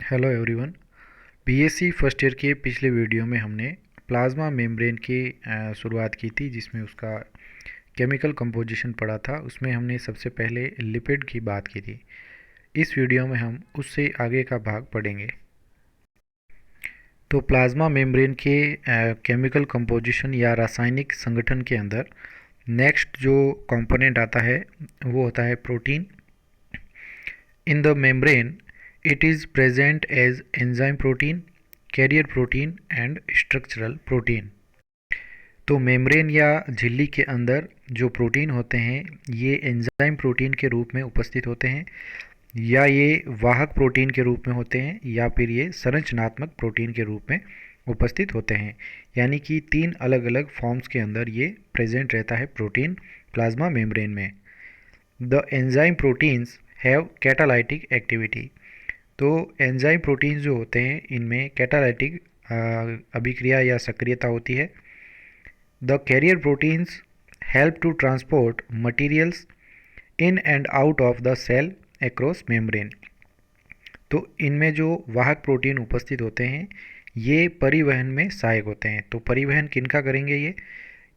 Hello everyone. BSc first year के पिछले video में हमने प्लाज्मा मेम्ब्रेन की शुरुआत की थी, जिसमें उसका केमिकल कंपोजिशन पढ़ा था। उसमें हमने सबसे पहले लिपिड की बात की थी। इस वीडियो में हम उससे आगे का भाग पढ़ेंगे। तो प्लाज्मा मेम्ब्रेन के केमिकल कंपोजिशन या रासायनिक संगठन के अंदर नेक्स्ट जो कंपोनेंट आता है वो होता है protein. In the membrane, it is present as enzyme protein, carrier protein and structural protein। तो मेम्ब्रेन या झिल्ली के अंदर जो प्रोटीन होते हैं ये एंजाइम प्रोटीन के रूप में उपस्थित होते हैं, या ये वाहक प्रोटीन के रूप में होते हैं, या फिर ये संरचनात्मक प्रोटीन के रूप में उपस्थित होते हैं। यानी कि तीन अलग अलग फॉर्म्स के अंदर ये प्रेजेंट रहता है प्रोटीन प्लाज्मा मेम्ब्रेन में। The enzyme proteins have catalytic activity. तो एंजाइम प्रोटीन्स जो होते हैं इनमें कैटालाइटिक अभिक्रिया या सक्रियता होती है। The carrier proteins help to transport materials in and out of the cell across membrane. तो इनमें जो वाहक प्रोटीन उपस्थित होते हैं ये परिवहन में सहायक होते हैं। तो परिवहन किनका करेंगे ये?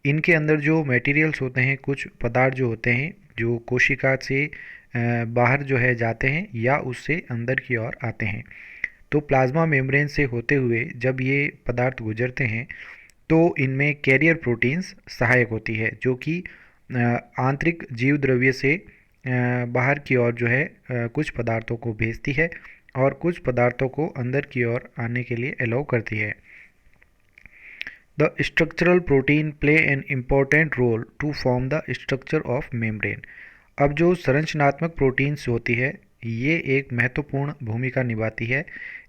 इनके अंदर जो मटेरियल्स होते हैं, कुछ पदार्थ जो होते हैं जो कोशिका से बाहर जो है जाते हैं या उससे अंदर की ओर आते हैं। तो प्लाज्मा मेम्ब्रेन से होते हुए जब ये पदार्थ गुजरते हैं तो इनमें कैरियर प्रोटीन्स सहायक होती है, जो कि आंतरिक जीव द्रव्य से बाहर की ओर जो है कुछ पदार्थों को भेजती है और कुछ पदार्थों को अंदर की ओर आने के लिए अलाउ करती है। The structural protein play an important role to form the structure of membrane. अब जो संरचनात्मक प्रोटीन्स होती है ये एक महत्वपूर्ण भूमिका निभाती है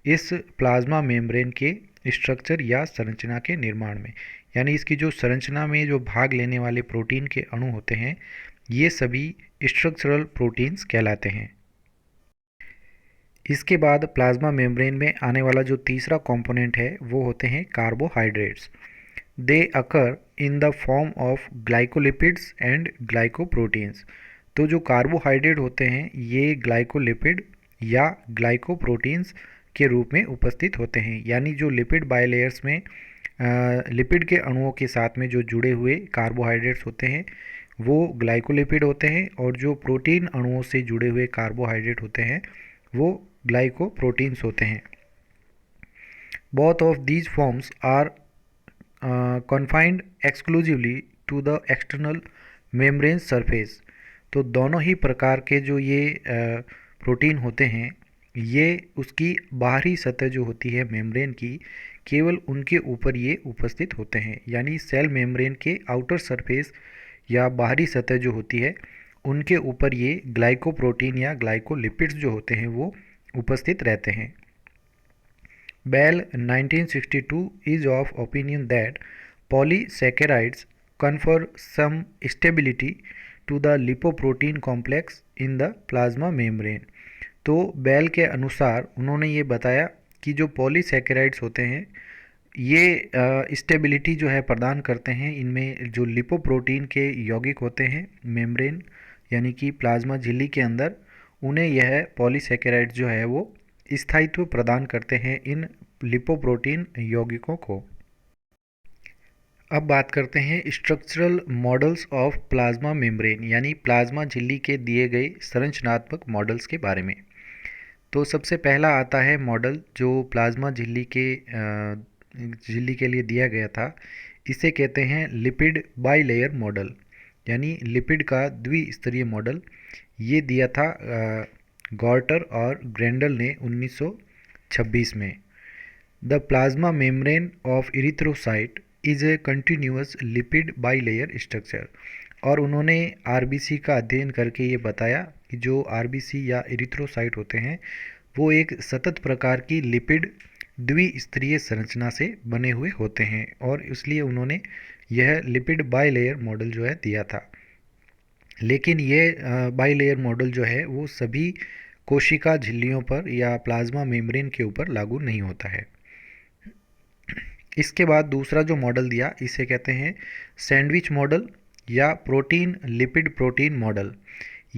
इस प्लाज्मा मेम्ब्रेन के स्ट्रक्चर या संरचना के निर्माण में। यानी इसकी जो संरचना में जो भाग लेने वाले प्रोटीन के अणु होते हैं ये सभी स्ट्रक्चरल प्रोटीन्स कहलाते हैं। इसके बाद प्लाज्मा मेम्ब्रेन में आने वाला जो तीसरा कंपोनेंट है वो होते हैं carbohydrates. They occur in the form of glycolipids and glycoproteins. तो जो कार्बोहाइड्रेट होते हैं ये ग्लाइकोलिपिड या ग्लाइकोप्रोटीन्स के रूप में उपस्थित होते हैं। यानी जो लिपिड बाइलेयर्स में लिपिड के अणुओं के साथ में जो जुड़े हुए कार्बोहाइड्रेट्स होते हैं वो ग्लाइकोलिपिड होते हैं, और जो प्रोटीन अणुओं से जुड़े हुए कार्बोहाइड्रेट होते हैं वो ग्लाइकोप्रोटीन्स होते हैं। Both of these forms are confined exclusively to the external membrane surface। तो दोनों ही प्रकार के जो ये प्रोटीन होते हैं ये उसकी बाहरी सतह जो होती है मेम्ब्रेन की केवल उनके ऊपर ये उपस्थित होते हैं। यानी सेल मेम्ब्रेन के आउटर सरफेस या बाहरी सतह जो होती है उनके ऊपर ये ग्लाइकोप्रोटीन या ग्लाइकोलिपिड्स जो होते हैं वो उपस्थित रहते हैं। Bell 1962 is of opinion that polysaccharides confer some stability to the lipoprotein complex in the plasma membrane। तो बेल के अनुसार उन्होंने ये बताया कि जो पॉलीसैकेराइड्स होते हैं ये स्टेबिलिटी जो है प्रदान करते हैं। इनमें जो लिपोप्रोटीन के यौगिक होते हैं मेम्ब्रेन यानी कि प्लाज्मा झिल्ली के अंदर, उन्हें यह पॉलीसैकेराइड्स जो है वो स्थायित्व प्रदान करते हैं इन लिपोप्रोटीन यौगिकों को। अब बात करते हैं structural models of plasma membrane, यानी प्लाज्मा झिल्ली के दिए गए संरचनात्मक मॉडल्स के बारे में। तो सबसे पहला आता है मॉडल जो प्लाज्मा झिल्ली के लिए दिया गया था। इसे कहते हैं लिपिड बाइलेयर मॉडल, यानी लिपिड का द्विस्तरीय मॉडल। ये दिया था गॉर्टर और ग्रेंडल ने 1926 में। The plasma membrane of erythrocyte is a continuous lipid bilayer structure. और उन्होंने आरबीसी का अध्ययन करके ये बताया कि जो आरबीसी या इरिथ्रोसाइट होते हैं वो एक सतत प्रकार की लिपिड द्विस्तरीय संरचना से बने हुए होते हैं, और इसलिए उन्होंने यह लिपिड बाइलेयर मॉडल जो है दिया था। लेकिन ये बाइलेयर मॉडल जो है वो सभी कोशिका झिल्लियों पर या प्लाज्मा मेम्ब्रेन के ऊपर लागू नहीं होता है। इसके बाद दूसरा जो मॉडल दिया इसे कहते हैं सैंडविच मॉडल या प्रोटीन लिपिड प्रोटीन मॉडल।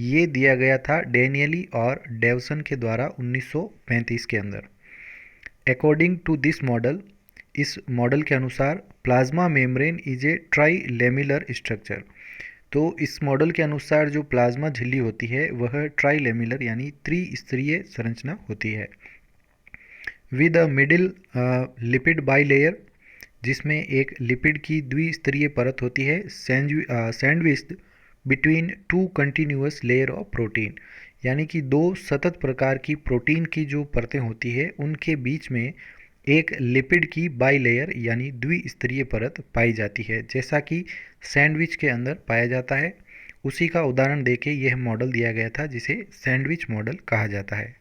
ये दिया गया था डेनियली और डेवसन के द्वारा 1935 के अंदर। अकॉर्डिंग टू दिस मॉडल, इस मॉडल के अनुसार plasma membrane is a try lamellar structure. तो इस मॉडल के अनुसार जो प्लाज्मा झिल्ली होती है वह ट्राई लेमिलर यानी त्रिस्तरीय संरचना होती है। With a middle lipid by layer, जिसमें एक लिपिड की द्विस्तरीय परत होती है, sandwiched between two continuous layer of protein, यानी कि दो सतत प्रकार की प्रोटीन की जो परतें होती है उनके बीच में एक लिपिड की बाई लेयर यानी द्विस्तरीय परत पाई जाती है, जैसा कि सैंडविच के अंदर पाया जाता है। उसी का उदाहरण देके यह मॉडल दिया गया था जिसे सैंडविच मॉडल कहा जाता है।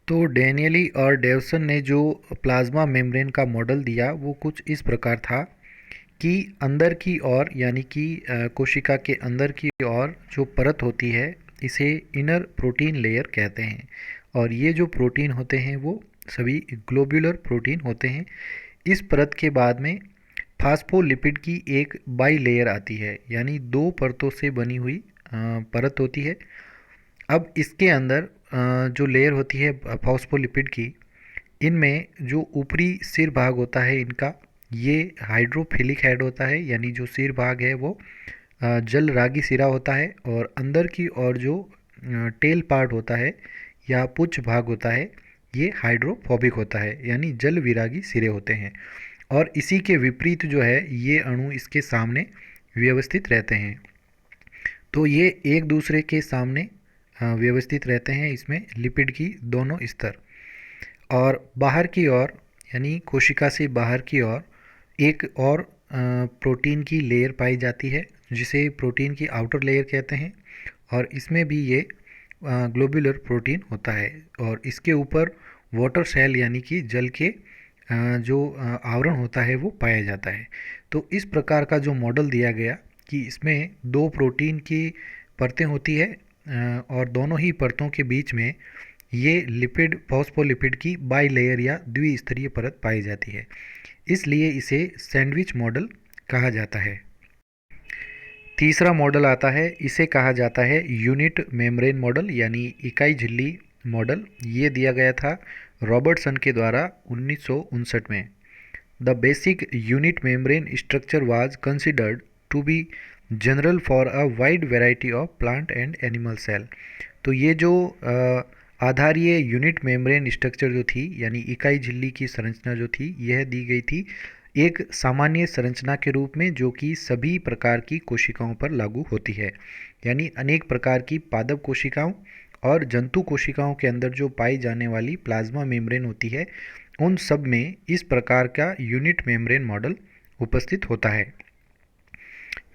तो डेनियली और डेवसन ने जो प्लाज्मा मेम्ब्रेन का मॉडल दिया वो कुछ इस प्रकार था कि अंदर की ओर यानी कि कोशिका के अंदर की ओर जो परत होती है इसे इनर प्रोटीन लेयर कहते हैं, और ये जो प्रोटीन होते हैं वो सभी ग्लोब्यूलर प्रोटीन होते हैं। इस परत के बाद में फास्फोलिपिड की एक बाई लेयर आती है, यानी दो परतों से बनी हुई परत होती है। अब इसके अंदर जो लेयर होती है फॉस्फोलिपिड की, इनमें जो ऊपरी सिर भाग होता है इनका, ये हाइड्रोफिलिक हेड होता है, यानी जो सिर भाग है वो जल रागी सिरा होता है, और अंदर की और जो टेल पार्ट होता है या पुच्छ भाग होता है ये हाइड्रोफोबिक होता है, यानी जल विरागी सिरे होते हैं। और इसी के विपरीत जो है ये अणु इसके सामने व्यवस्थित रहते हैं। तो ये एक दूसरे के सामने व्यवस्थित रहते हैं, इसमें लिपिड की दोनों स्तर। और बाहर की ओर यानी कोशिका से बाहर की ओर एक और प्रोटीन की लेयर पाई जाती है जिसे प्रोटीन की आउटर लेयर कहते हैं, और इसमें भी ये ग्लोब्यूलर प्रोटीन होता है, और इसके ऊपर वाटर सेल यानी कि जल के जो आवरण होता है वो पाया जाता है। तो इस प्रकार का जो मॉडल दिया गया कि इसमें दो प्रोटीन की परतें होती है और दोनों ही परतों के बीच में ये लिपिड फॉस्फोलिपिड की बाई लेयर या द्विस्तरीय परत पाई जाती है, इसलिए इसे सैंडविच मॉडल कहा जाता है। तीसरा मॉडल आता है, इसे कहा जाता है यूनिट मेम्ब्रेन मॉडल यानी इकाई झिल्ली मॉडल। ये दिया गया था रॉबर्टसन के द्वारा 1959 में। The basic unit membrane structure was considered to be general for a wide variety of plant and animal cell. तो ये जो आधारीय यूनिट मेम्ब्रेन स्ट्रक्चर जो थी यानी इकाई झिल्ली की संरचना जो थी यह दी गई थी एक सामान्य संरचना के रूप में जो कि सभी प्रकार की कोशिकाओं पर लागू होती है, यानी अनेक प्रकार की पादप कोशिकाओं और जंतु कोशिकाओं के अंदर जो पाई जाने वाली प्लाज्मा मेम्ब्रेन होती है उन सब में इस प्रकार का यूनिट मेम्ब्रेन मॉडल उपस्थित होता है।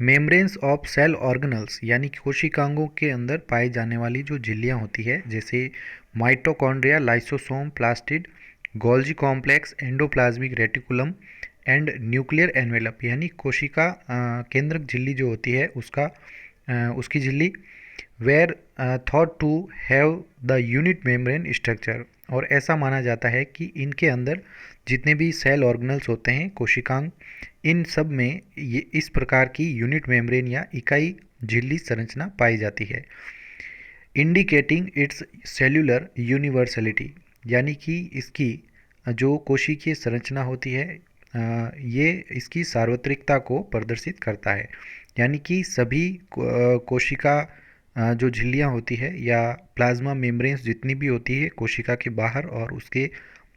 मेम्ब्रेन्स ऑफ सेल ऑर्गेनल्स यानी कोशिकांगों के अंदर पाई जाने वाली जो झिल्लियाँ होती है जैसे mitochondria, lysosome, plastid, Golgi complex, endoplasmic reticulum and nuclear envelope, यानी कोशिका केंद्रक झिल्ली जो होती है उसकी झिल्ली were thought to have the unit membrane structure. और ऐसा माना जाता है कि इनके अंदर जितने भी सेल ऑर्गेनल्स होते हैं कोशिकांग, इन सब में ये इस प्रकार की यूनिट मेम्ब्रेन या इकाई झिल्ली संरचना पाई जाती है, इंडिकेटिंग इट्स सेल्यूलर यूनिवर्सलिटी, यानी कि इसकी जो कोशिकीय संरचना होती है ये इसकी सार्वत्रिकता को प्रदर्शित करता है, यानी कि सभी कोशिका जो झिल्लियाँ होती है या प्लाज्मा मेम्ब्रेन्स जितनी भी होती है कोशिका के बाहर और उसके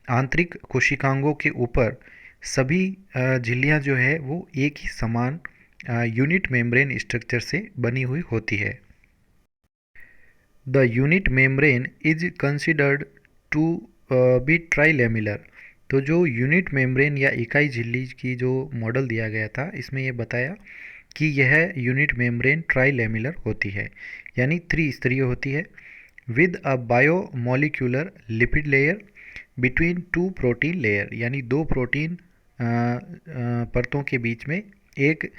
आंतरिक कोशिकांगों के ऊपर, सभी झिल्लियाँ जो है वो एक ही समान यूनिट मेम्ब्रेन स्ट्रक्चर से बनी हुई होती है। The unit membrane is considered to be trilamellar. तो जो यूनिट मेम्ब्रेन या इकाई झिल्ली की जो मॉडल दिया गया था इसमें ये बताया कि यह यूनिट मेम्ब्रेन ट्राइलेमिलर होती है, यानी त्रिस्तरीय होती है, with a biomolecular lipid layer between two protein layer, यानी दो प्रोटीन परतों के बीच में एक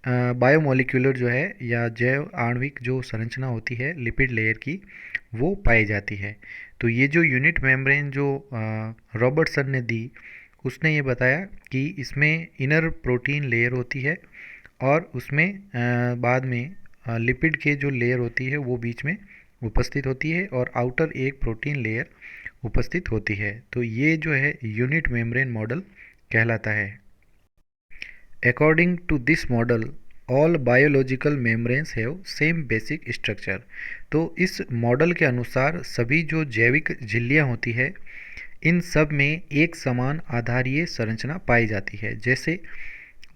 बायोमोलिक्यूलर जो है या जैव आणविक जो संरचना होती है लिपिड लेयर की वो पाई जाती है। तो ये जो यूनिट मेम्ब्रेन जो रॉबर्टसन ने दी उसने ये बताया कि इसमें इनर प्रोटीन लेयर होती है और उसमें बाद में लिपिड के जो लेयर होती है वो बीच में उपस्थित होती है और आउटर एक प्रोटीन लेयर उपस्थित होती है। तो ये जो है यूनिट मेम्ब्रेन मॉडल कहलाता है। According to this model all biological membranes have same basic structure. तो इस मॉडल के अनुसार सभी जो जैविक झिल्लियाँ होती है इन सब में एक समान आधारीय संरचना पाई जाती है। जैसे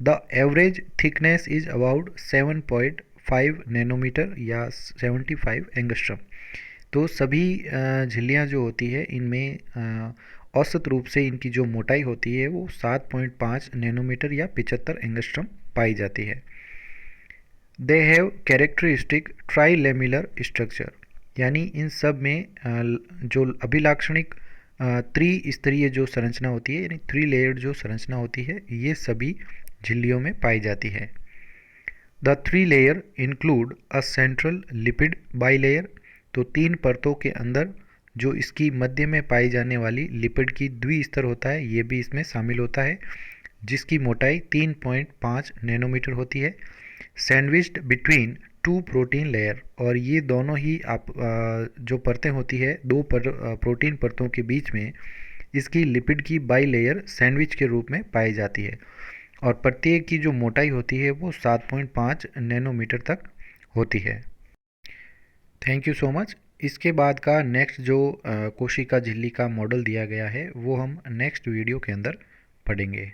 the average thickness is about 7.5 nanometre या 75 एंगस्ट्रम। तो सभी झिल्लियाँ जो होती है इनमें औसत रूप से इनकी जो मोटाई होती है वो 7.5 नैनोमीटर या 75 एंगस्ट्रम पाई जाती है। दे हैव कैरेक्टरिस्टिक ट्राइलेमिलर स्ट्रक्चर, यानी इन सब में जो अभिलाक्षणिक त्रिस्तरीय जो संरचना होती है यानी 3 लेयर्ड जो संरचना होती है ये सभी झिल्लियों में पाई जाती है। The 3 layer include a central lipid bilayer. तो 3 परतों के अंदर जो इसकी मध्य में पाई जाने वाली लिपिड की द्विस्तर होता है ये भी इसमें शामिल होता है, जिसकी मोटाई 3.5 नैनोमीटर होती है। सैंडविच्ड बिटवीन 2 प्रोटीन लेयर, और ये दोनों ही आप जो परतें होती है दो प्रोटीन परतों के बीच में इसकी लिपिड की बाई लेयर सैंडविच के रूप में पाई जाती है, और प्रत्येक की जो मोटाई होती है वो 7.5 नैनोमीटर तक होती है। Thank you so much. इसके बाद का नेक्स्ट जो कोशिका झिल्ली का मॉडल दिया गया है वो हम नेक्स्ट वीडियो के अंदर पढ़ेंगे।